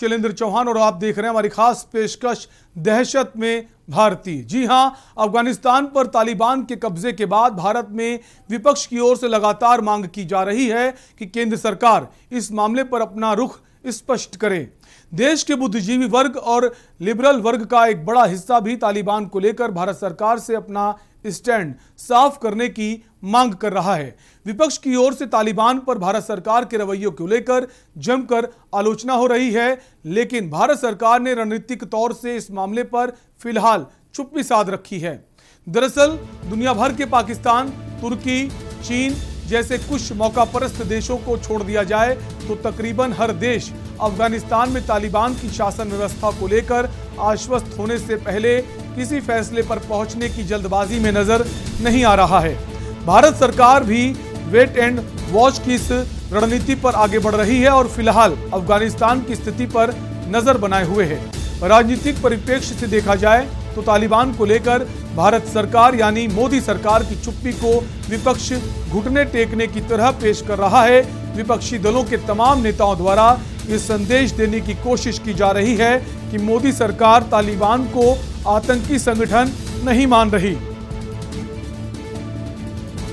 शैलेंद्र चौहान और आप देख रहे हैं हमारी खास पेशकश दहशत में भारतीय। जी हां, अफगानिस्तान पर तालिबान के कब्जे के बाद भारत में विपक्ष की ओर से लगातार मांग की जा रही है कि केंद्र सरकार इस मामले पर अपना रुख स्पष्ट करे। देश के बुद्धिजीवी वर्ग और लिबरल वर्ग का एक बड़ा हिस्सा भी तालिबान को लेकर भारत सरकार से अपना स्टैंड साफ करने की मांग कर रहा है। विपक्ष की ओर से तालिबान पर भारत सरकार के रवैये को लेकर जमकर आलोचना हो रही है, लेकिन भारत सरकार ने रणनीतिक तौर से इस मामले पर फिलहाल चुप्पी साध रखी है। दरअसल दुनिया भर के पाकिस्तान, तुर्की, चीन जैसे कुछ मौकापरस्त देशों को छोड़ दिया जाए तो तकरीबन हर देश अफगानिस्तान में तालिबान की शासन व्यवस्था को लेकर आश्वस्त होने से पहले किसी फैसले पर पहुंचने की जल्दबाजी में नजर नहीं आ रहा है। भारत सरकार भी वेट एंड वॉच की इस रणनीति पर आगे बढ़ रही है और फिलहाल अफगानिस्तान की स्थिति पर नजर बनाए हुए है। राजनीतिक परिप्रेक्ष्य से देखा जाए तो तालिबान को लेकर भारत सरकार यानी मोदी सरकार की चुप्पी को विपक्ष घुटने टेकने की तरह पेश कर रहा है। विपक्षी दलों के तमाम नेताओं द्वारा ये संदेश देने की कोशिश की जा रही है कि मोदी सरकार तालिबान को आतंकी संगठन नहीं मान रही।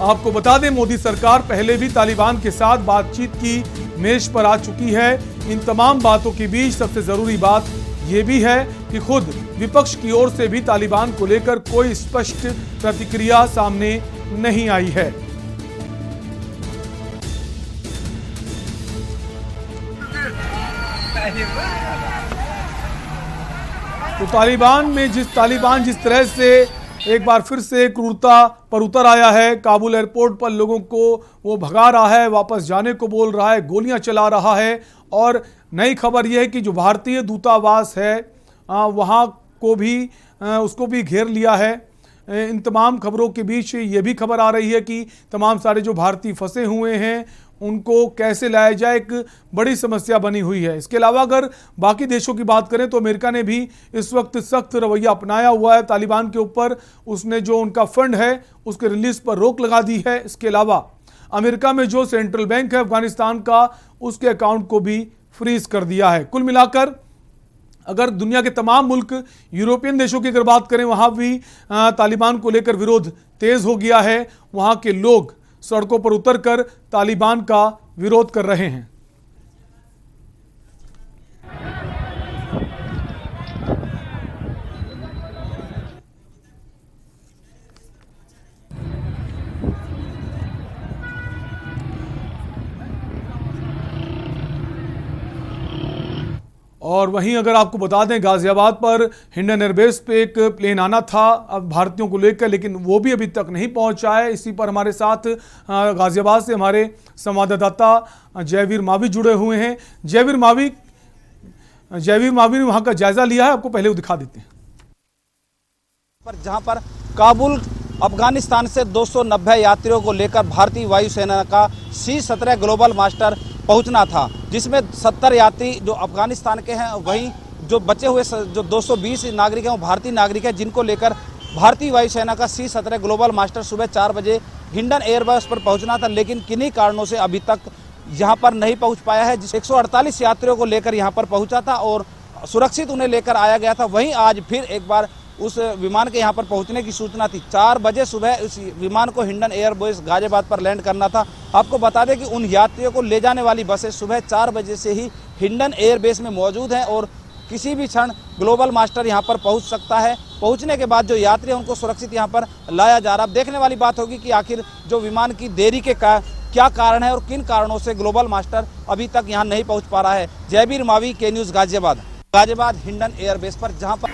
आपको बता दें, मोदी सरकार पहले भी तालिबान के साथ बातचीत की मेज पर आ चुकी है। इन तमाम बातों के बीच सबसे जरूरी बात यह भी है कि खुद विपक्ष की ओर से भी तालिबान को लेकर कोई स्पष्ट प्रतिक्रिया सामने नहीं आई है। तो तालिबान जिस तरह से एक बार फिर से क्रूरता पर उतर आया है, काबुल एयरपोर्ट पर लोगों को वो भगा रहा है, वापस जाने को बोल रहा है, गोलियां चला रहा है। और नई खबर यह है कि जो भारतीय दूतावास है वहां को भी उसको भी घेर लिया है। इन तमाम खबरों के बीच ये भी खबर आ रही है कि तमाम सारे जो भारतीय फंसे हुए हैं उनको कैसे लाया जाए, एक बड़ी समस्या बनी हुई है। इसके अलावा अगर बाकी देशों की बात करें तो अमेरिका ने भी इस वक्त सख्त रवैया अपनाया हुआ है तालिबान के ऊपर। उसने जो उनका फंड है उसके रिलीज पर रोक लगा दी है। इसके अलावा अमेरिका में जो सेंट्रल बैंक है अफगानिस्तान का, उसके अकाउंट को भी फ्रीज कर दिया है। कुल मिलाकर अगर दुनिया के तमाम मुल्क, यूरोपियन देशों की अगर बात करें, वहां भी तालिबान को लेकर विरोध तेज हो गया है। वहां के लोग सड़कों पर उतरकर तालिबान का विरोध कर रहे हैं। और वहीं अगर आपको बता दें, गाजियाबाद पर हिंडन एयरबेस पे एक प्लेन आना था अब भारतीयों को लेकर, लेकिन वो भी अभी तक नहीं पहुंचा है। इसी पर हमारे साथ गाजियाबाद से हमारे संवाददाता जयवीर मावी जुड़े हुए हैं। जयवीर मावी ने वहां का जायजा लिया है, आपको पहले वो दिखा देते हैं। जहां पर काबुल अफगानिस्तान से 290 यात्रियों को लेकर भारतीय वायुसेना का C-17 ग्लोबल मास्टर पहुंचना था, जिसमें 70 यात्री जो अफगानिस्तान के हैं, वहीं जो बचे हुए जो 220 नागरिक हैं वो भारतीय नागरिक हैं, जिनको लेकर भारतीय वायुसेना का C-17 ग्लोबल मास्टर सुबह 4 बजे हिंडन एयरबेस पर पहुंचना था, लेकिन किन्हीं कारणों से अभी तक यहां पर नहीं पहुंच पाया है। 148 यात्रियों को लेकर यहां पर पहुंचा था और सुरक्षित उन्हें लेकर आया गया था। वहीं आज फिर एक बार उस विमान के यहाँ पर पहुँचने की सूचना थी। 4 बजे सुबह इस विमान को हिंडन एयरबेस गाजियाबाद पर लैंड करना था। आपको बता दें कि उन यात्रियों को ले जाने वाली बसें सुबह 4 बजे से ही हिंडन एयरबेस में मौजूद हैं और किसी भी क्षण ग्लोबल मास्टर यहाँ पर पहुँच सकता है। पहुँचने के बाद जो यात्री हैं उनको सुरक्षित यहाँ पर लाया जा रहा है। अब देखने वाली बात होगी कि आखिर जो विमान की देरी के क्या कारण है और किन कारणों से ग्लोबल मास्टर अभी तक यहाँ नहीं पहुँच पा रहा है। जयवीर मावी, के न्यूज़, गाजियाबाद हिंडन एयरबेस पर, जहाँ पर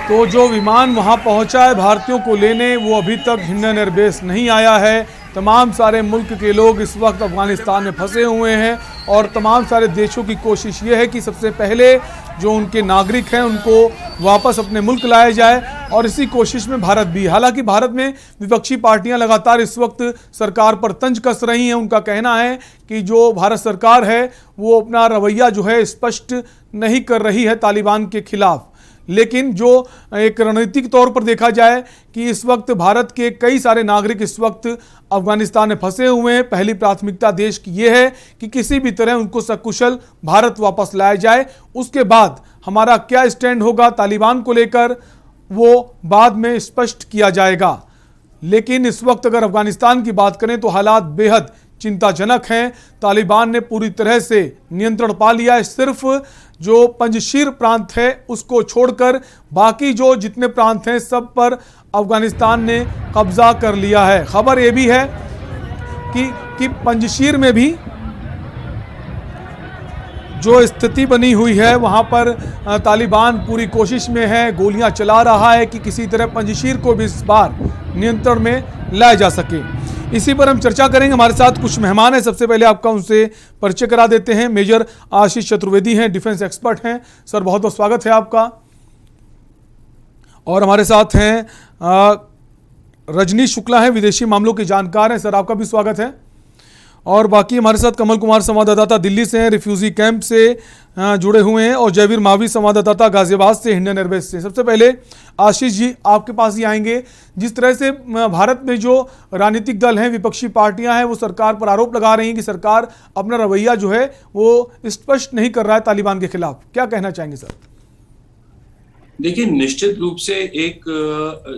तो जो विमान वहां पहुंचा है भारतीयों को लेने, वो अभी तक हिंडन एयरबेस नहीं आया है। तमाम सारे मुल्क के लोग इस वक्त अफगानिस्तान में फंसे हुए हैं और तमाम सारे देशों की कोशिश ये है कि सबसे पहले जो उनके नागरिक हैं उनको वापस अपने मुल्क लाया जाए, और इसी कोशिश में भारत भी। हालांकि भारत में विपक्षी पार्टियां लगातार इस वक्त सरकार पर तंज कस रही हैं। उनका कहना है कि जो भारत सरकार है वो अपना रवैया जो है स्पष्ट नहीं कर रही है तालिबान के खिलाफ। लेकिन जो एक रणनीतिक तौर पर देखा जाए कि इस वक्त भारत के कई सारे नागरिक इस वक्त अफगानिस्तान में फंसे हुए हैं। पहली प्राथमिकता देश की यह है कि किसी भी तरह उनको सकुशल भारत वापस लाया जाए। उसके बाद हमारा क्या स्टैंड होगा तालिबान को लेकर वो बाद में स्पष्ट किया जाएगा। लेकिन इस वक्त अगर अफगानिस्तान की बात करें तो हालात बेहद चिंताजनक हैं। तालिबान ने पूरी तरह से नियंत्रण पा लिया है। सिर्फ जो पंजशीर प्रांत है उसको छोड़कर बाकी जो जितने प्रांत हैं सब पर अफगानिस्तान ने कब्जा कर लिया है। खबर यह भी है कि पंजशीर में भी जो स्थिति बनी हुई है वहां पर तालिबान पूरी कोशिश में है, गोलियां चला रहा है कि किसी तरह पंजशीर को भी इस बार नियंत्रण में लाया जा सके। इसी पर हम चर्चा करेंगे। हमारे साथ कुछ मेहमान हैं। सबसे पहले आपका उनसे परिचय करा देते हैं। मेजर आशीष चतुर्वेदी हैं, डिफेंस एक्सपर्ट हैं। सर बहुत बहुत स्वागत है आपका। और हमारे साथ हैं रजनीश शुक्ला हैं, विदेशी मामलों के जानकार हैं। सर आपका भी स्वागत है। और बाकी हमारे साथ कमल कुमार संवाददाता दिल्ली से हैं, रिफ्यूजी कैंप से जुड़े हुए हैं। और जयवीर मावी संवाददाता गाजियाबाद से, इंडियन एयरबेस से। सबसे पहले आशीष जी आपके पास ही आएंगे। जिस तरह से भारत में जो राजनीतिक दल हैं, विपक्षी पार्टियां हैं, वो सरकार पर आरोप लगा रही हैं कि सरकार अपना रवैया जो है वो स्पष्ट नहीं कर रहा है तालिबान के खिलाफ, क्या कहना चाहेंगे सर? देखिए, निश्चित रूप से एक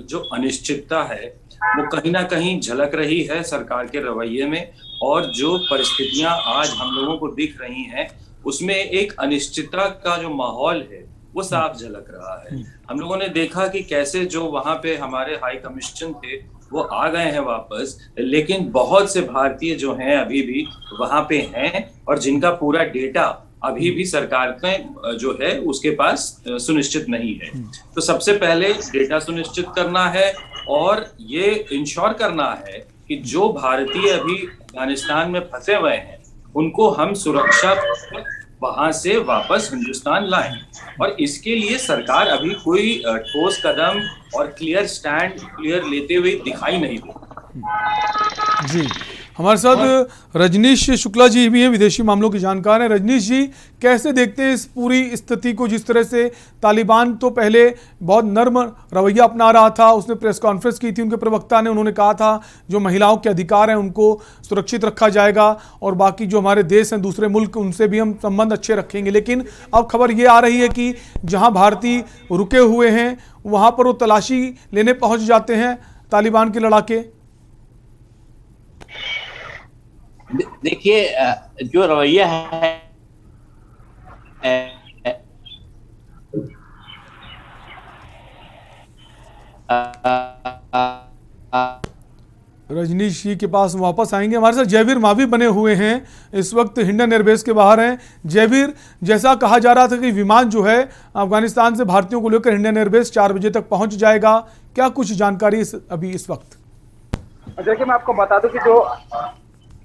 जो अनिश्चितता है वो कहीं ना कहीं झलक रही है सरकार के रवैये में। और जो परिस्थितियां आज हम लोगों को दिख रही हैं उसमें एक अनिश्चितता का जो माहौल है वो साफ झलक रहा है। हम लोगों ने देखा कि कैसे जो वहां पे हमारे हाई कमीशन थे वो आ गए हैं वापस, लेकिन बहुत से भारतीय जो हैं अभी भी वहां पे हैं और जिनका पूरा डेटा अभी भी सरकार में जो है उसके पास सुनिश्चित नहीं है। तो सबसे पहले डेटा सुनिश्चित करना है और ये इंश्योर करना है कि जो भारतीय अभी अफगानिस्तान में फंसे हुए हैं उनको हम सुरक्षा वहां से वापस हिंदुस्तान लाएं। और इसके लिए सरकार अभी कोई ठोस कदम और क्लियर लेते हुए दिखाई नहीं देती। जी, हमारे साथ रजनीश शुक्ला जी भी हैं, विदेशी मामलों के जानकार हैं। रजनीश जी कैसे देखते हैं इस पूरी स्थिति को? जिस तरह से तालिबान तो पहले बहुत नर्म रवैया अपना रहा था, उसने प्रेस कॉन्फ्रेंस की थी, उनके प्रवक्ता ने, उन्होंने कहा था जो महिलाओं के अधिकार हैं उनको सुरक्षित रखा जाएगा और बाकी जो हमारे देश हैं दूसरे मुल्क उनसे भी हम संबंध अच्छे रखेंगे। लेकिन अब खबर ये आ रही है कि जहाँ भारतीय रुके हुए हैं वहाँ पर वो तलाशी लेने पहुँच जाते हैं तालिबान के लड़ाके। देखिए, जो रवैया है रजनीश जी के पास वापस आएंगे। हमारे साथ जयवीर मावी बने हुए हैं, इस वक्त इंडियन एयरबेस के बाहर हैं। जयवीर, जैसा कहा जा रहा था कि विमान जो है अफगानिस्तान से भारतीयों को लेकर इंडियन एयरबेस 4 बजे तक पहुंच जाएगा, क्या कुछ जानकारी अभी इस वक्त? देखिए, मैं आपको बता दूं कि जो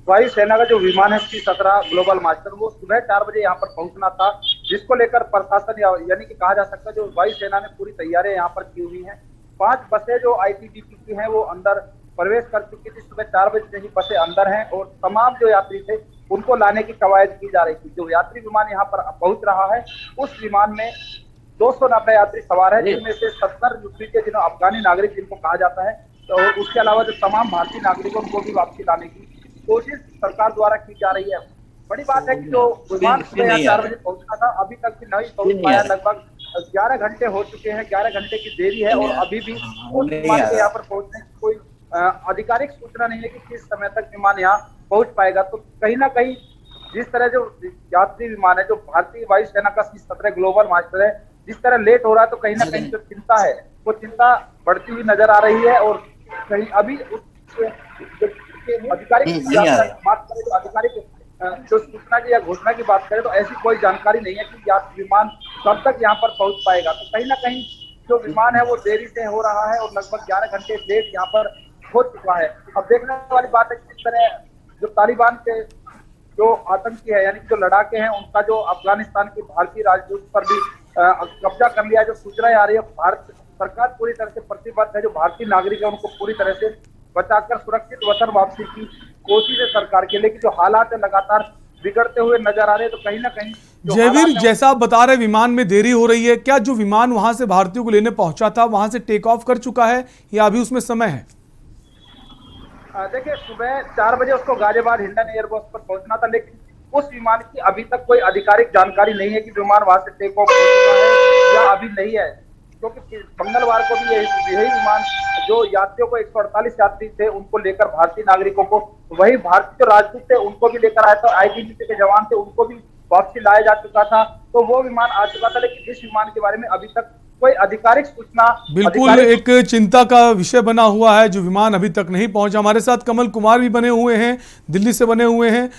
वायुसेना का जो विमान है C-17 ग्लोबल मास्टर वो सुबह 4 बजे यहाँ पर पहुंचना था, जिसको लेकर प्रशासन यानी कि कहा जा सकता है जो वायुसेना ने पूरी तैयारियां यहाँ पर की हुई हैं। 5 बसें जो ITBP की हैं वो अंदर प्रवेश कर चुकी थी। सुबह 4 बजे से ही बसें अंदर हैं और तमाम जो यात्री थे उनको लाने की कवायद की जा रही थी। जो यात्री विमान यहाँ पर पहुंच रहा है उस विमान में 290 यात्री सवार है, जिनमें से 70 यूपी के जिन्होंने अफगानी नागरिक जिनको कहा जाता है, तो उसके अलावा जो तमाम भारतीय नागरिक उनको भी वापसी लाने की कोशिश सरकार द्वारा की जा रही है। बड़ी बात है कि जो विमान सुबह 4 बजे पहुंचना था अभी तक भी नहीं पहुंच पाया। लगभग 11 घंटे हो चुके हैं, 11 घंटे की देरी है और अभी भी उस विमान के यहाँ पर पहुंचने की कोई आधिकारिक सूचना नहीं है कि किस समय तक विमान यहाँ पहुंच पाएगा। तो कहीं ना कहीं जिस तरह जो यात्री विमान है जो भारतीय वायुसेना का C-17 ग्लोबल मास्टर है, जिस तरह लेट हो रहा है तो कहीं ना कहीं जो चिंता है वो चिंता बढ़ती हुई नजर आ रही है। और कहीं अभी आधिकारिक बात करें तो आधिकारिक जो सूचना की या घोषणा की बात करें तो ऐसी कोई जानकारी नहीं है कि यात्री विमान कब तक यहाँ पर पहुंच पाएगा। तो कहीं ना कहीं जो विमान है वो देरी से हो रहा है और लगभग 11 घंटे लेट यहाँ पर हो चुका है। अब देखने वाली बात है कि किस तरह जो तालिबान के जो आतंकी है यानी कि जो लड़ाके हैं उनका जो अफगानिस्तान की भारतीय राजदूत पर भी कब्जा कर लिया। जो सूचनाएं आ रही है, भारत सरकार पूरी तरह से प्रतिबद्ध है, जो भारतीय नागरिक है उनको पूरी तरह से बचाकर सुरक्षित वतन वापसी की कोशिश है सरकार की। लेकिन जो हालात है लगातार बिगड़ते हुए नजर आ रहे हैं। तो कहीं ना कहीं जो जयवीर, हालात हैं, जैसा आप बता रहे विमान में देरी हो रही है, क्या जो विमान वहां से भारतीयों को लेने पहुंचा था वहां से टेक ऑफ कर चुका है या अभी उसमें समय है? देखिए सुबह 4 बजे उसको गाजियाबाद हिंडन एयरबेस पर पहुंचना था, लेकिन उस विमान की अभी तक कोई आधिकारिक जानकारी नहीं है कि विमान वहां से टेक ऑफ हो चुका है या अभी नहीं है। क्योंकि मंगलवार को भी यही विमान जो यात्रियों को 148 यात्री थे उनको लेकर भारतीय नागरिकों को, वही भारतीय जो राजदूत थे उनको भी लेकर आया था, आईटीबीपी के जवान थे उनको भी वापसी लाया जा चुका था। तो वो विमान आ चुका था, लेकिन इस विमान के बारे में अभी तक कोई आधिकारिक सूचना बिल्कुल एक चिंता का विषय बना हुआ है जो विमान अभी तक नहीं पहुंचा। हमारे साथ कमल कुमार भी बने हुए हैं, दिल्ली से बने हुए हैं,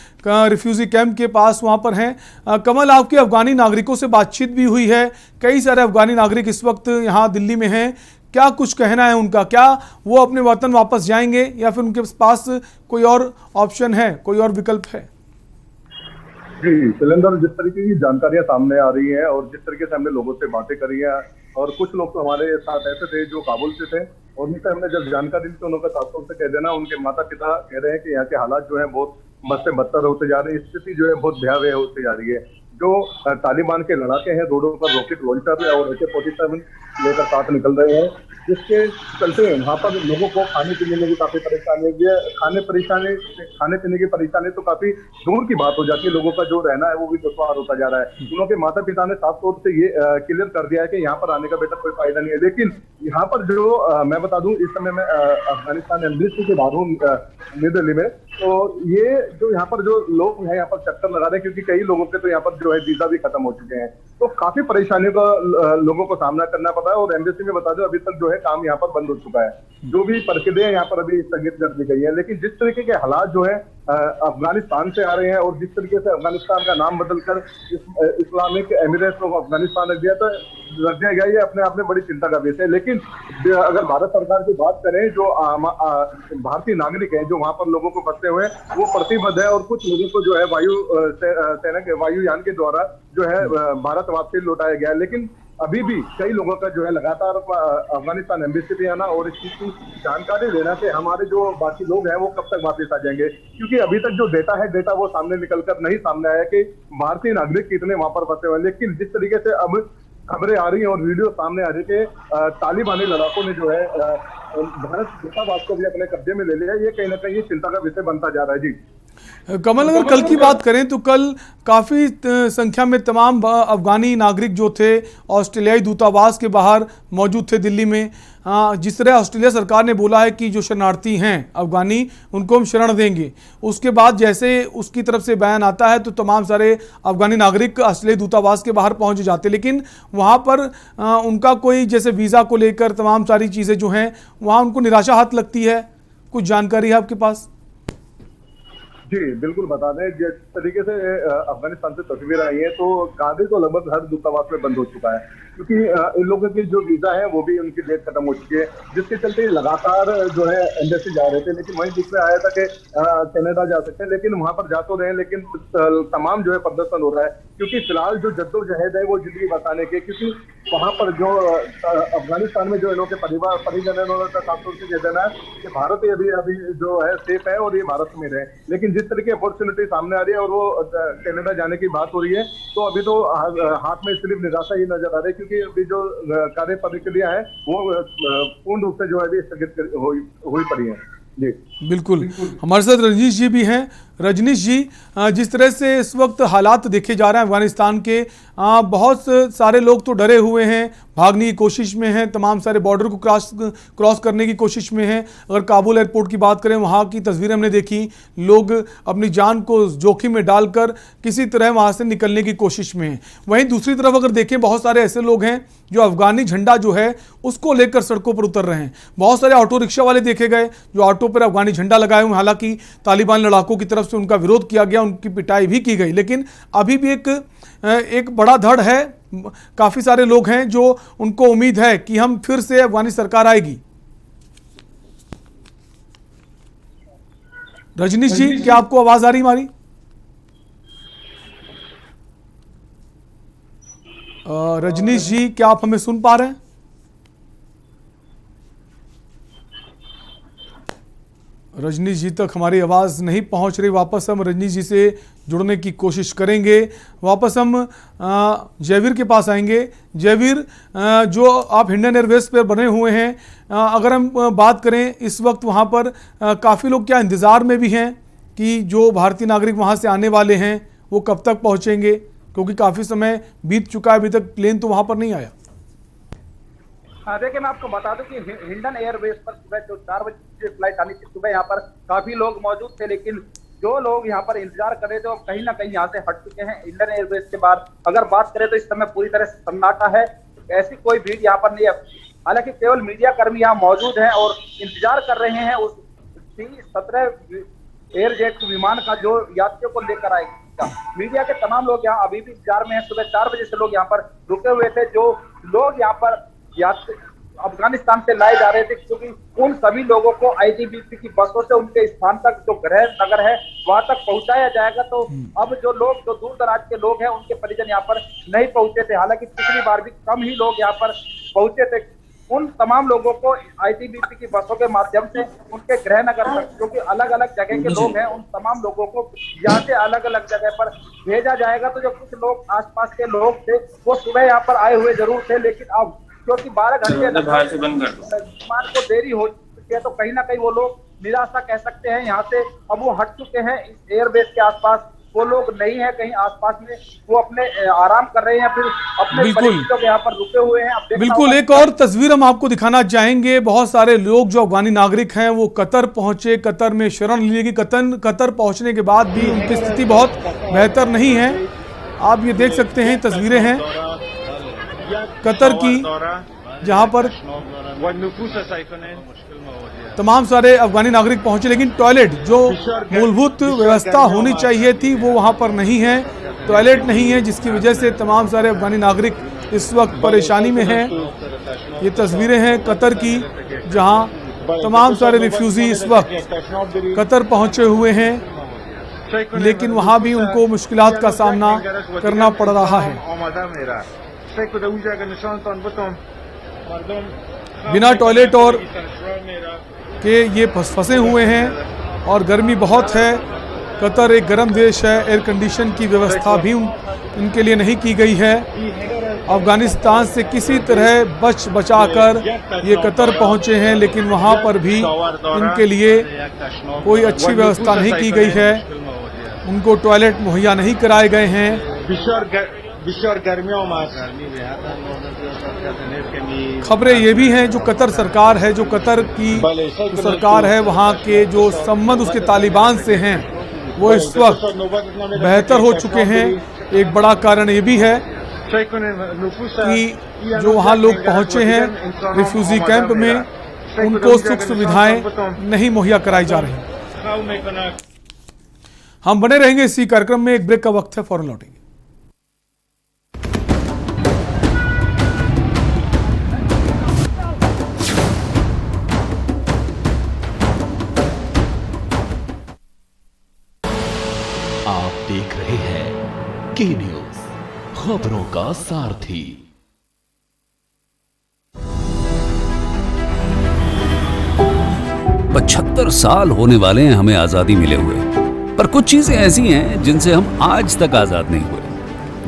रिफ्यूजी कैंप के पास वहां पर हैं। कमल, आपकी अफगानी नागरिकों से बातचीत भी हुई है, कई सारे अफगानी नागरिक इस वक्त यहाँ दिल्ली में हैं, क्या कुछ कहना है उनका? क्या वो अपने वतन वापस जाएंगे या फिर उनके पास कोई और ऑप्शन है, कोई और विकल्प है? जी शैलेंद्र, जिस तरीके की जानकारियां सामने आ रही हैं और जिस तरीके से हमने लोगों से बातें करी हैं, और कुछ लोग तो हमारे साथ ऐसे थे जो काबुल से थे, और उनसे हमने जब जानकारी दी तो उनका साफ तौर से कह देना, उनके माता पिता कह रहे हैं कि यहाँ के हालात जो है बहुत बद से बदतर होते जा रहे हैं, स्थिति जो है बहुत भयावह होती जा रही है। जो तालिबान के लड़ाके हैं रोडों पर रॉकेट लॉन्चर और AK-47 लेकर साथ निकल रहे हैं, जिसके चलते वहाँ पर लोगों को खाने पीने में भी काफी परेशानी है। खाने पीने की परेशानी तो काफी दूर की बात हो जाती है, लोगों का जो रहना है वो भी दुश्वार होता जा रहा है। उनके माता पिता ने साफ तौर से ये क्लियर कर दिया है कि यहाँ पर आने का बेटा कोई फायदा नहीं है। लेकिन यहाँ पर जो मैं बता दूं, इस समय मैं अफगानिस्तान एम्बेसी के बाहर हूँ न्यू दिल्ली में, तो ये जो यहाँ पर जो लोग हैं यहाँ पर चक्कर लगा रहे हैं, क्योंकि कई लोगों के तो यहाँ पर जो है वीजा भी खत्म हो चुके हैं, तो काफी परेशानियों का लोगों को सामना करना पड़ रहा है। और एम्बेसी में बता दो अभी तक जो है काम यहाँ पर बंद हो चुका है, जो भी प्रक्रिया यहाँ पर अभी स्थगित कर दी गई है। लेकिन जिस तरीके के हालात जो है अफगानिस्तान से आ रहे हैं, और जिस तरीके से अफगानिस्तान का नाम बदलकर इस्लामिक एमिरेट्स ऑफ अफगानिस्तान रख दिया गया, ये अपने आप में बड़ी चिंता का विषय है। लेकिन अगर भारत सरकार की बात करें, जो भारतीय नागरिक हैं जो वहां पर लोगों को फंसे हुए हैं वो प्रतिबद्ध है, और कुछ लोगों को जो है सेना के वायुयान के द्वारा जो है भारत वापसी लौटाया गया है। लेकिन अभी भी कई लोगों का जो है लगातार अफगानिस्तान एम्बेसी पे आना और इस चीज की जानकारी लेना कि हमारे जो बाकी लोग हैं वो कब तक वापस आ जाएंगे, क्योंकि अभी तक जो डेटा वो सामने निकलकर नहीं सामने आया कि भारतीय नागरिक कितने वहां पर फंसे हुए। लेकिन जिस तरीके से अब खबरें आ रही हैं और वीडियो सामने आ रही है कि तालिबानी लड़ाकों ने जो है भारत दूतावास को भी अपने कब्जे में ले लिया, ये कहीं ना कहीं चिंता का विषय बनता जा रहा है। जी कमल, अगर कल की बात करें तो कल काफ़ी संख्या में तमाम अफगानी नागरिक जो थे ऑस्ट्रेलियाई दूतावास के बाहर मौजूद थे दिल्ली में। जिस तरह ऑस्ट्रेलिया सरकार ने बोला है कि जो शरणार्थी हैं अफगानी उनको हम शरण देंगे, उसके बाद जैसे उसकी तरफ से बयान आता है तो तमाम सारे अफगानी नागरिक ऑस्ट्रेलियाई दूतावास के बाहर पहुंच जाते, लेकिन वहां पर उनका कोई जैसे वीज़ा को लेकर तमाम सारी चीज़ें जो हैं वहाँ उनको निराशा हाथ लगती है। कुछ जानकारी है आपके पास? जी बिल्कुल बता दें, जिस तरीके से अफगानिस्तान से तस्वीर आई है तो गाड़ी तो लगभग हर दूतावास में बंद हो चुका है, क्योंकि इन लोगों की जो वीजा है वो भी उनकी डेट खत्म हो चुकी है, जिसके चलते लगातार जो है एम्बेसी जा रहे थे। लेकिन वहीं बीच में आया था कि कनाडा जा सकते हैं, लेकिन वहां पर जा तो रहे हैं, लेकिन तमाम जो है प्रदर्शन हो रहा है, क्योंकि फिलहाल जो जद्दोजहद है वो जिंदगी बचाने के, क्योंकि वहां पर जो अफगानिस्तान में जो इन्होंने परिजन खास तौर से कह देना है कि भारत अभी जो है सेफ है और ये भारत में रहे। लेकिन जिस तरह की अपॉर्चुनिटी सामने आ रही है और वो कनाडा जाने की बात हो रही है, तो अभी तो हाथ में सिर्फ निराशा ही नजर आ रही है, क्योंकि अभी जो कार्य प्रक्रिया है वो पूर्ण रूप से जो है अभी स्थगित हुई पड़ी है। जी बिल्कुल, हमारे साथ रजनीश जी भी हैं। रजनीश जी, जिस तरह से इस वक्त हालात देखे जा रहे हैं अफगानिस्तान के, बहुत सारे लोग तो डरे हुए हैं, भागने की कोशिश में हैं, तमाम सारे बॉर्डर को क्रॉस करने की कोशिश में हैं। अगर काबुल एयरपोर्ट की बात करें, वहाँ की तस्वीरें हमने देखी, लोग अपनी जान को जोखिम में डालकर किसी तरह वहाँ से निकलने की कोशिश में हैं। वहीं दूसरी तरफ अगर देखें, बहुत सारे ऐसे लोग हैं जो अफगानी झंडा जो है उसको लेकर सड़कों पर उतर रहे हैं। बहुत सारे ऑटो रिक्शा वाले देखे गए जो ऑटो पर अफगानी झंडा लगाए हुए, हालांकि तालिबान लड़ाकों की तरफ से उनका विरोध किया गया, उनकी पिटाई भी की गई, लेकिन अभी भी एक बड़ा धड़ है। काफ़ी सारे लोग हैं जो उनको उम्मीद है कि हम फिर से अफगानी सरकार आएगी। रजनीश जी, क्या आपको आवाज आ रही हमारी? रजनीश जी, क्या आप हमें सुन पा रहे हैं? रजनीश जी तक हमारी आवाज़ नहीं पहुंच रही। वापस हम रजनीश जी से जुड़ने की कोशिश करेंगे। वापस हम जयवीर के पास आएंगे। जयवीर, जो आप इंडियन एयरवेज पर बने हुए हैं, अगर हम बात करें इस वक्त वहां पर काफ़ी लोग क्या इंतज़ार में भी हैं कि जो भारतीय नागरिक वहां से आने वाले हैं वो कब तक पहुंचेंगे, क्योंकि काफ़ी समय बीत चुका है, अभी तक प्लेन तो वहां पर नहीं आया। देखिए, मैं आपको बता दूं कि हिंडन एयरवेज पर सुबह जो 4 बजे फ्लाइट आनी थी, सुबह यहाँ पर काफी लोग मौजूद थे, लेकिन जो लोग यहाँ पर इंतजार कर रहे थे वो कहीं ना कहीं यहाँ से हट चुके हैं। इंडियन एयरवेज के बाद अगर बात करें तो इस समय पूरी तरह से सन्नाटा है, ऐसी कोई भीड़ यहाँ पर नहीं है। हालांकि केवल मीडिया कर्मी यहाँ मौजूद हैं और इंतजार कर रहे हैं उस C-17 एयरजेट विमान का जो यात्रियों को लेकर आएगा। मीडिया के तमाम लोग यहाँ अभी भी इंतजार में हैं। सुबह 4 बजे से लोग यहाँ पर रुके हुए थे। जो लोग यहाँ पर अफगानिस्तान से लाए जा रहे थे, क्योंकि उन सभी लोगों को आईटीबीपी की बसों से उनके स्थान तक जो गृह नगर है वहां तक पहुंचाया जाएगा। तो अब जो लोग, जो दूर दराज के लोग हैं, उनके परिजन यहाँ पर नहीं पहुंचे थे। हालांकि पिछली बार भी कम ही लोग यहाँ पर पहुंचे थे। उन तमाम लोगों को आईटीबीपी की बसों के माध्यम से उनके गृह नगर तक, जो कि अलग अलग जगह के लोग हैं, उन तमाम लोगों को यहाँ से अलग अलग जगह पर भेजा जाएगा। तो जो कुछ लोग आसपास के लोग थे वो सुबह यहाँ पर आए हुए जरूर थे, लेकिन अब क्योंकि 12 घंटे विमान को देरी हो चुकी है, तो कहीं ना कहीं वो लोग निराशा कह सकते हैं यहाँ से। अब वो हट चुके हैं। इस एयरबेस के आसपास वो लोग नहीं है, कहीं आसपास में वो अपने आराम कर रहे हैं, फिर अपने परिचितों के यहाँ पर रुके हुए हैं। बिल्कुल, एक और तस्वीर हम आपको दिखाना चाहेंगे। बहुत सारे लोग जो अफगानी नागरिक हैं वो कतर पहुंचे, कतर में शरण ली गई। कतर पहुंचने के बाद भी उनकी स्थिति बहुत बेहतर नहीं है। आप ये देख सकते हैं, तस्वीरें हैं कतर की, जहां पर तमाम सारे अफगानी नागरिक पहुंचे, लेकिन टॉयलेट जो मूलभूत व्यवस्था होनी चाहिए थी वो वहां पर नहीं है। टॉयलेट नहीं है, जिसकी वजह से तमाम सारे अफगानी नागरिक इस वक्त परेशानी में हैं। ये तस्वीरें हैं कतर की, जहां तमाम सारे रिफ्यूजी इस वक्त कतर पहुंचे हुए हैं, लेकिन वहां भी उनको मुश्किलात का सामना करना पड़ रहा है। बिना टॉयलेट और के ये फंसे हुए हैं और गर्मी बहुत है। कतर एक गर्म देश है, एयर कंडीशन की व्यवस्था भी इनके लिए नहीं की गई है। अफगानिस्तान से किसी तरह बचाकर ये कतर पहुंचे हैं, लेकिन वहां पर भी इनके लिए कोई अच्छी व्यवस्था नहीं की गई है। उनको टॉयलेट मुहैया नहीं कराए गए हैं। खबरें ये भी हैं, जो कतर सरकार है, जो कतर की जो सरकार है, वहाँ के जो संबंध उसके तालिबान से हैं वो इस वक्त बेहतर हो चुके हैं। एक बड़ा कारण ये भी है कि जो वहाँ लोग पहुँचे हैं रिफ्यूजी कैंप में, उनको सुख सुविधाएं नहीं मुहैया कराई जा रही। हम बने रहेंगे इसी कार्यक्रम में। एक ब्रेक का वक्त है, फौरन लौटेंगे। आप देख रहे हैं के न्यूज, खबरों का सारथी। पचहत्तर साल होने वाले हैं हमें आजादी मिले हुए, पर कुछ चीजें ऐसी हैं जिनसे हम आज तक आजाद नहीं हुए।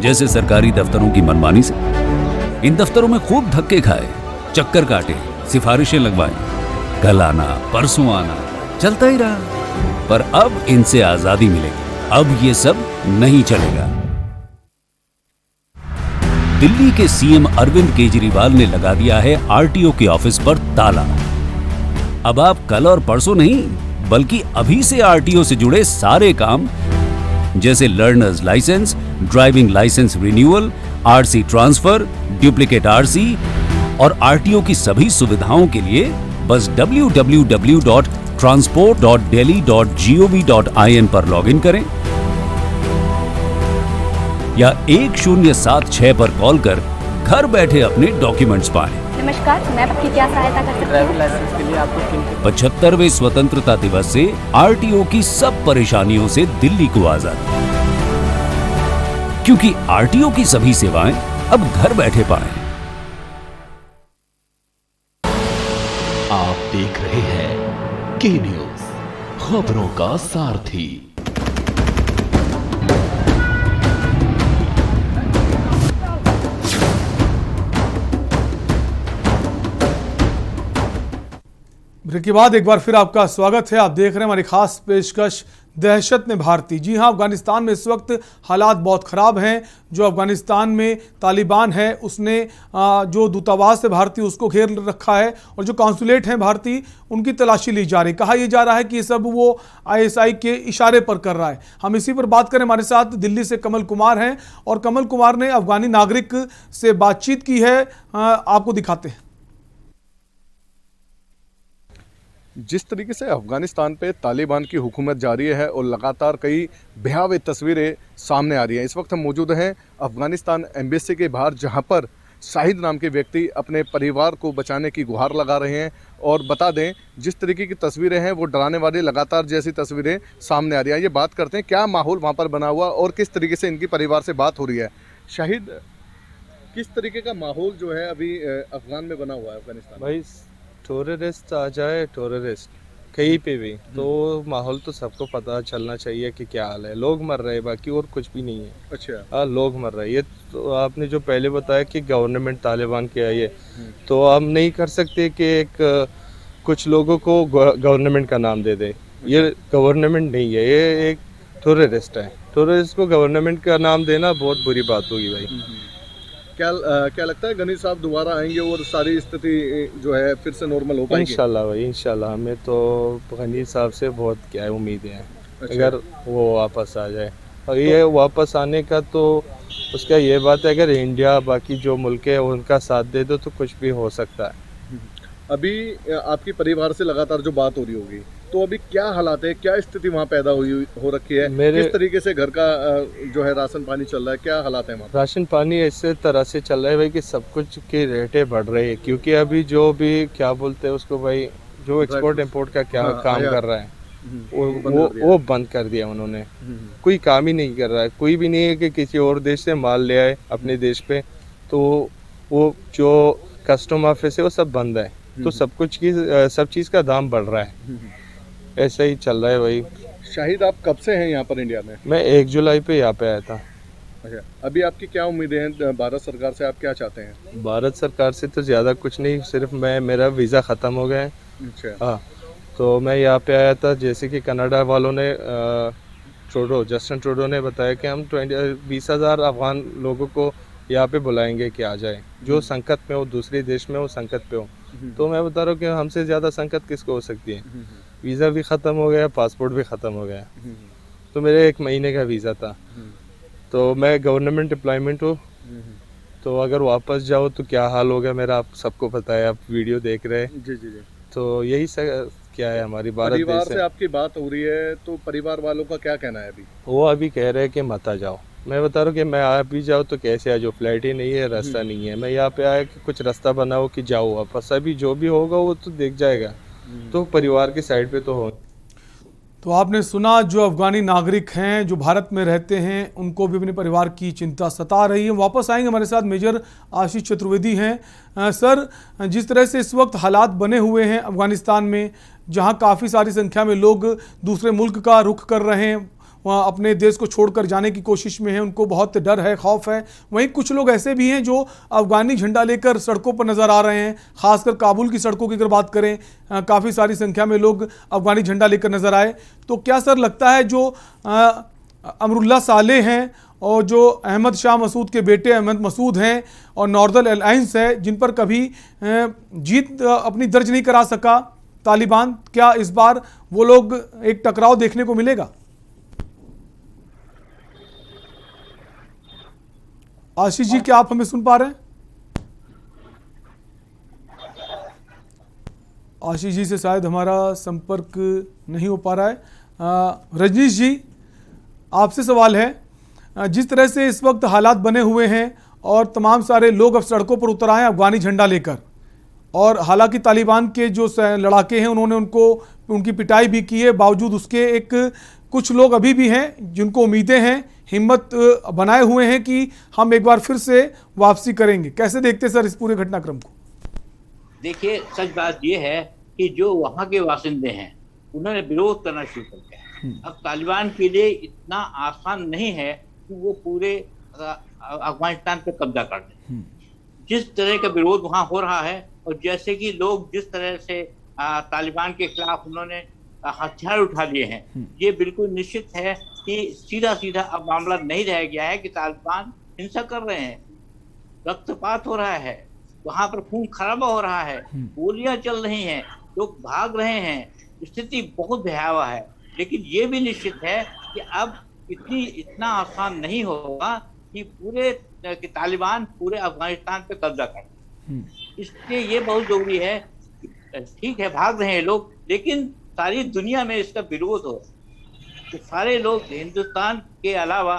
जैसे सरकारी दफ्तरों की मनमानी से। इन दफ्तरों में खूब धक्के खाए, चक्कर काटे, सिफारिशें लगवाई, कल आना परसों आना, चलता ही रहा। पर अब इनसे आजादी मिलेगी। अब ये सब नहीं चलेगा। दिल्ली के सीएम अरविंद केजरीवाल ने लगा दिया है आरटीओ के ऑफिस पर ताला। अब आप कल और परसों नहीं, बल्कि अभी से आरटीओ से जुड़े सारे काम, जैसे learners licence, driving licence renewal, RC transfer, duplicate RC और आरटीओ की सभी सुविधाओं के लिए बस www.transport.delhi.gov.in पर लॉगिन करें या 1076 पर कॉल कर घर बैठे अपने डॉक्यूमेंट्स पाएं। नमस्कार, मैं आपकी क्या सहायता कर सकती हूँ? ड्राइविंग लाइसेंस के लिए आपको 75वें स्वतंत्रता दिवस से आरटीओ की सब परेशानियों से दिल्ली को आजादी, क्योंकि आरटीओ की सभी सेवाएं अब घर बैठे पाएं। आप देख रहे हैं के न्यूज, खबरों का सारथी। ब्रेक के बाद एक बार फिर आपका स्वागत है। आप देख रहे हैं हमारी खास पेशकश दहशत में भारती। जी हां, अफगानिस्तान में इस वक्त हालात बहुत ख़राब हैं। जो अफगानिस्तान में तालिबान है उसने जो दूतावास है भारतीय उसको घेर रखा है और जो कॉन्सुलेट हैं भारतीय उनकी तलाशी ली जा रही। कहा यह जा रहा है कि ये सब वो ISI के इशारे पर कर रहा है। हम इसी पर बात करें। हमारे साथ दिल्ली से कमल कुमार हैं और कमल कुमार ने अफगानी नागरिक से बातचीत की है। आपको दिखाते हैं। जिस तरीके से अफगानिस्तान पे तालिबान की हुकूमत जारी है और लगातार कई भयावह तस्वीरें सामने आ रही हैं। इस वक्त हम मौजूद हैं अफगानिस्तान एम्बेसी के बाहर, जहां पर शाहिद नाम के व्यक्ति अपने परिवार को बचाने की गुहार लगा रहे हैं। और बता दें, जिस तरीके की तस्वीरें हैं वो डराने वाली लगातार जैसी तस्वीरें सामने आ रही हैं। ये बात करते हैं क्या माहौल वहाँ पर बना हुआ और किस तरीके से इनकी परिवार से बात हो रही है। शाहिद, किस तरीके का माहौल जो है अभी अफगान में बना हुआ है अफगानिस्तान? भाई टेररिस्ट आ जाए, टेररिस्ट कहीं पे भी, तो माहौल तो सबको पता चलना चाहिए कि क्या हाल है। लोग मर रहे हैं, बाकी और कुछ भी नहीं है। अच्छा। हाँ, लोग मर रहे हैं। ये तो आपने जो पहले बताया कि गवर्नमेंट तालिबान की आई है, तो हम नहीं कर सकते कि एक कुछ लोगों को गवर्नमेंट का नाम दे दे। ये गवर्नमेंट नहीं है, ये एक टेररिस्ट है। टेररिस्ट को गवर्नमेंट का नाम देना बहुत बुरी बात होगी भाई। क्या लगता है गनी साहब दोबारा आएंगे और सारी स्थिति जो है फिर से नॉर्मल हो पाएगी? इंशाल्लाह भाई, इंशाल्लाह। हमें तो गनी साहब से बहुत क्या है उम्मीदें हैं। अच्छा। अगर वो वापस आ जाए, और ये वापस आने का तो उसका ये बात है, अगर इंडिया बाकी जो मुल्क है उनका साथ दे दो तो कुछ भी हो सकता है। अभी आपकी परिवार से लगातार जो बात हो रही होगी, तो अभी क्या हालात है, क्या स्थिति वहाँ पैदा हो रखी है? किस तरीके से घर का जो है राशन पानी चल रहा है, क्या हालात है वहाँ? राशन पानी ऐसे तरह से चल रहा है भाई कि सब कुछ की रेटें बढ़ रही है, क्योंकि अभी जो भी क्या बोलते हैं उसको भाई, जो एक्सपोर्ट इम्पोर्ट का क्या काम कर रहा है वो बंद कर दिया उन्होंने। कोई काम ही नहीं कर रहा है। कोई भी नहीं है कि किसी और देश से माल ले आए अपने देश पे, तो वो जो कस्टम ऑफिस है वो सब बंद है। तो सब कुछ की सब चीज़ का दाम बढ़ रहा है। ऐसा ही चल रहा है भाई। शाहिद, आप कब से हैं यहाँ पर इंडिया में? मैं 1 जुलाई पे यहाँ पे आया था। अच्छा, अभी आपकी क्या उम्मीदें हैं भारत सरकार से? आप क्या चाहते हैं? भारत सरकार से तो ज़्यादा कुछ नहीं, सिर्फ मेरा वीज़ा ख़त्म हो गया है। अच्छा। हाँ, तो मैं यहाँ पे आया था। जैसे कि कनाडा वालों ने जस्टिन ट्रूडो ने बताया कि हम 20,000 अफगान लोगों को यहाँ पे बुलाएंगे कि आ जाए, जो संकट में हो, दूसरे देश में हो, संकट पे हो। तो मैं बता रहा हूँ कि हमसे ज़्यादा संकट किसको हो सकती है। वीज़ा भी ख़त्म हो गया, पासपोर्ट भी ख़त्म हो गया। तो मेरे 1 महीने का वीज़ा था, तो मैं गवर्नमेंट एम्प्लॉयमेंट हूँ। तो अगर वापस जाओ तो क्या हाल होगा मेरा, आप सबको पता है, आप वीडियो देख रहे हैं। जी जी जी। तो यही क्या है हमारी भारत देश परिवार से आपकी बात हो रही है, तो परिवार वालों का क्या कहना है अभी? वो अभी कह रहे हैं कि मत आ जाओ। मैं बता रहा हूँ कि मैं आ भी जाऊँ तो कैसे आ जाओ, फ्लाइट ही नहीं है, रास्ता नहीं है। मैं यहाँ पे आया कि कुछ रास्ता बनाओ कि जाओ वापस। अभी जो भी होगा वो तो देख जाएगा, तो परिवार की साइड पे तो हो। तो आपने सुना, जो अफगानी नागरिक हैं जो भारत में रहते हैं उनको भी अपने परिवार की चिंता सता रही है। वापस आएंगे, हमारे साथ मेजर आशीष चतुर्वेदी हैं। सर, जिस तरह से इस वक्त हालात बने हुए हैं अफगानिस्तान में, जहां काफ़ी सारी संख्या में लोग दूसरे मुल्क का रुख कर रहे हैं, वहाँ अपने देश को छोड़कर जाने की कोशिश में हैं, उनको बहुत डर है, खौफ है। वहीं कुछ लोग ऐसे भी हैं जो अफगानी झंडा लेकर सड़कों पर नज़र आ रहे हैं। खासकर काबुल की सड़कों की अगर बात करें, काफ़ी सारी संख्या में लोग अफगानी झंडा लेकर नज़र आए। तो क्या सर लगता है जो अमरुल्ला सालेह हैं और जो अहमद शाह मसूद के बेटे अहमद मसूद हैं और नॉर्दर्न अलायंस है, जिन पर कभी जीत अपनी दर्ज नहीं करा सका तालिबान, क्या इस बार वो लोग एक टकराव देखने को मिलेगा? आशीष जी, क्या आप हमें सुन पा रहे हैं? आशीष जी से शायद हमारा संपर्क नहीं हो पा रहा है। रजनीश जी, आपसे सवाल है, जिस तरह से इस वक्त हालात बने हुए हैं और तमाम सारे लोग अब सड़कों पर उतर आए अफगानी झंडा लेकर, और हालांकि तालिबान के जो लड़ाके हैं उन्होंने उनकी पिटाई भी की है, बावजूद उसके कुछ लोग अभी भी हैं जिनको उम्मीदें हैं, हिम्मत बनाए हुए हैं कि हम एक बार फिर से वापसी करेंगे। कैसे देखते सर इस पूरे घटनाक्रम को? देखिए, सच बात यह है कि जो वहाँ के वासिंदे हैं उन्होंने विरोध करना शुरू कर दिया। अब तालिबान के लिए इतना आसान नहीं है कि वो पूरे अफगानिस्तान पे कब्जा कर दें। जिस तरह का विरोध वहां हो रहा है और जैसे कि लोग जिस तरह से तालिबान के खिलाफ उन्होंने हथियार उठा लिए हैं, ये बिल्कुल निश्चित है कि सीधा सीधा अब मामला नहीं रह गया है कि तालिबान हिंसा कर रहे हैं, रक्तपात हो रहा है, वहां पर खून खराबा हो रहा है, गोलियां चल रही हैं, लोग भाग रहे हैं, स्थिति बहुत भयावह है। लेकिन ये भी निश्चित है कि अब इतना आसान नहीं होगा कि तालिबान पूरे अफगानिस्तान पे कब्जा कर। इसलिए ये बहुत जरूरी है। ठीक है, भाग रहे हैं लोग, लेकिन सारी दुनिया में इसका विरोध हो, तो सारे लोग हिंदुस्तान के अलावा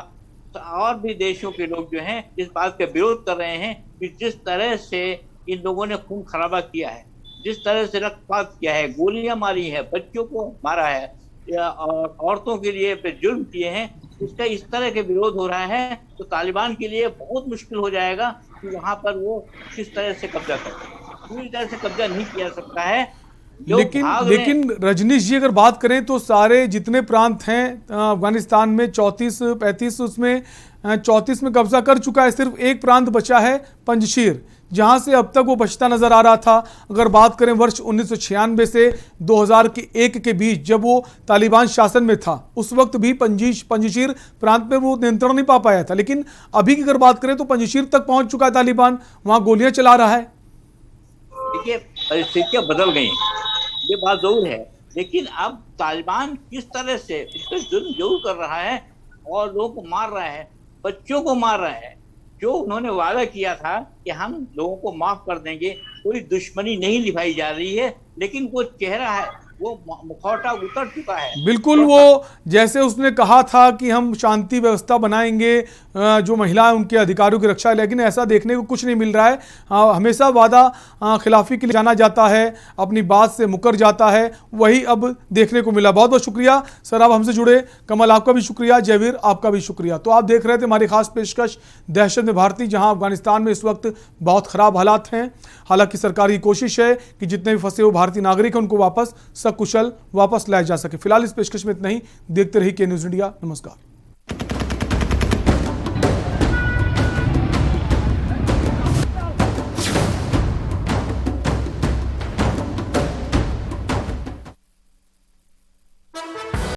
और भी देशों के लोग जो हैं इस बात का विरोध कर रहे हैं कि जिस तरह से इन लोगों ने खून खराबा किया है, जिस तरह से रक्तपात किया है, गोलियां मारी है, बच्चों को मारा है और औरतों के लिए जुल्म किए हैं, उसका इस तरह के विरोध हो रहा है, तो तालिबान के लिए बहुत मुश्किल हो जाएगा कि वहां पर वो किस तरह से कब्जा करे। पूरी तरह से कब्जा नहीं किया सकता है। लेकिन रजनीश जी, अगर बात करें तो सारे जितने प्रांत हैं अफगानिस्तान में 34-35, उसमें 34 में कब्जा कर चुका है। सिर्फ एक प्रांत बचा है पंजशीर, जहां से अब तक वो बचता नजर आ रहा था। अगर बात करें वर्ष 1996 से 2001 के बीच, जब वो तालिबान शासन में था, उस वक्त भी पंजशीर प्रांत में वो नियंत्रण नहीं पा पाया था। लेकिन अभी की अगर बात करें तो पंजशीर तक पहुंच चुका है तालिबान, वहां गोलियां चला रहा है। देखिए, परिस्थितियां बदल गई, ये बात जरूर है, लेकिन अब तालिबान किस तरह से इस पर जुल्म जरूर कर रहा है और लोगों को मार रहा है, बच्चों को मार रहा है। जो उन्होंने वादा किया था कि हम लोगों को माफ कर देंगे, कोई दुश्मनी नहीं निभाई जा रही है, लेकिन वो चेहरा है, वो मुखौटा उतर चुका है। बिल्कुल, वो जैसे उसने कहा था कि हम शांति व्यवस्था बनाएंगे, जो महिलाएं उनके अधिकारों की रक्षा, लेकिन ऐसा देखने को कुछ नहीं मिल रहा है। हमेशा वादा खिलाफी के लिए जाना जाता है, अपनी बात से मुकर जाता है, वही अब देखने को मिला। बहुत बहुत शुक्रिया सर, आप हमसे जुड़े। कमल, आपका भी शुक्रिया। जयवीर, आपका भी शुक्रिया। तो आप देख रहे थे हमारी खास पेशकश दहशत में भारती, जहां अफगानिस्तान में इस वक्त बहुत खराब हालात हैं। हालांकि सरकार की कोशिश है कि जितने भी फंसे हुए भारतीय नागरिक हैं उनको वापस सकुशल वापस लाया जा सके। फिलहाल इस पेशकश में इतना ही। देखते रहिए के न्यूज़ इंडिया। नमस्कार।